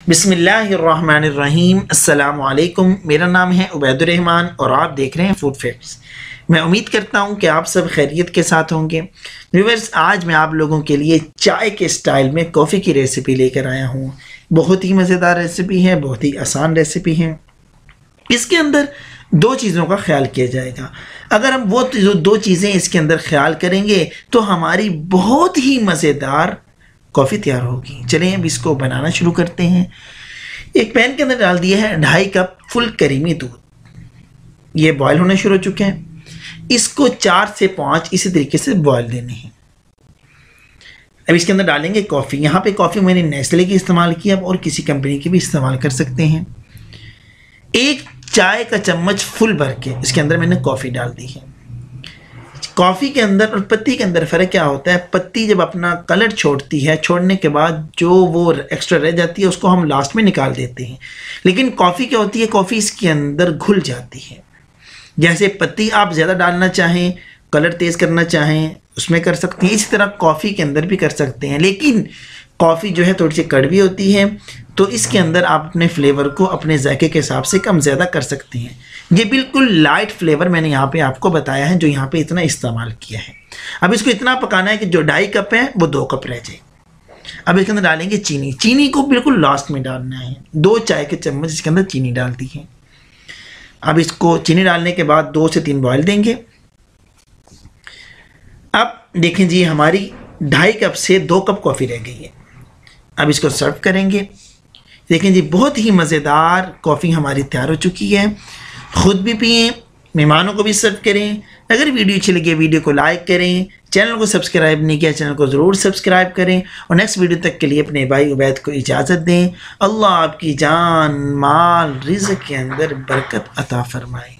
बिस्मिल्लाहिर्रहमानिर्रहीम। अस्सलामु अलैकुम। मेरा नाम है उबैदुर रहमान और आप देख रहे हैं फूड फैक्ट्स। मैं उम्मीद करता हूं कि आप सब खैरियत के साथ होंगे। व्यूअर्स, आज मैं आप लोगों के लिए चाय के स्टाइल में कॉफ़ी की रेसिपी लेकर आया हूं। बहुत ही मज़ेदार रेसिपी है, बहुत ही आसान रेसिपी है। इसके अंदर दो चीज़ों का ख्याल किया जाएगा। अगर हम वो दो चीज़ें इसके अंदर ख्याल करेंगे तो हमारी बहुत ही मज़ेदार कॉफ़ी तैयार होगी। चलिए अब इसको बनाना शुरू करते हैं। एक पैन के अंदर डाल दिया है 2.5 कप फुल करीमी दूध। ये बॉयल होने शुरू हो चुके हैं। इसको 4 से 5 इसी तरीके से बॉयल देने हैं। अब इसके अंदर डालेंगे कॉफ़ी। यहाँ पे कॉफ़ी मैंने नेस्ले की इस्तेमाल की, अब और किसी कंपनी की भी इस्तेमाल कर सकते हैं। 1 चाय का चम्मच फुल भर के इसके अंदर मैंने कॉफ़ी डाल दी है। कॉफ़ी के अंदर और पत्ती के अंदर फ़र्क क्या होता है? पत्ती जब अपना कलर छोड़ती है, छोड़ने के बाद जो वो एक्स्ट्रा रह जाती है उसको हम लास्ट में निकाल देते हैं। लेकिन कॉफ़ी क्या होती है? कॉफ़ी इसके अंदर घुल जाती है। जैसे पत्ती आप ज़्यादा डालना चाहें, कलर तेज़ करना चाहें, उसमें कर सकते हैं। इसी तरह कॉफ़ी के अंदर भी कर सकते हैं। लेकिन कॉफ़ी जो है थोड़ी सी कड़वी होती है, तो इसके अंदर आप अपने फ्लेवर को अपने जायके के हिसाब से कम ज़्यादा कर सकते हैं। ये बिल्कुल लाइट फ्लेवर मैंने यहाँ पे आपको बताया है, जो यहाँ पे इतना इस्तेमाल किया है। अब इसको इतना पकाना है कि जो 2.5 कप है वो 2 कप रह जाए। अब इसके अंदर डालेंगे चीनी। चीनी को बिल्कुल लास्ट में डालना है। 2 चाय के चम्मच इसके अंदर चीनी डाल दी है। अब इसको चीनी डालने के बाद 2 से 3 बॉयल देंगे। अब देखें जी, हमारी 2.5 कप से 2 कप कॉफ़ी रह गई है। अब इसको सर्व करेंगे। देखें जी, बहुत ही मज़ेदार कॉफ़ी हमारी तैयार हो चुकी है। ख़ुद भी पिएं, मेहमानों को भी सर्व करें। अगर वीडियो अच्छी लगी वीडियो को लाइक करें। चैनल को सब्सक्राइब नहीं किया, चैनल को ज़रूर सब्सक्राइब करें। और नेक्स्ट वीडियो तक के लिए अपने भाई उबैद को इजाज़त दें। अल्लाह आपकी जान, माल, रिज़्क़ के अंदर बरकत अता फरमाए।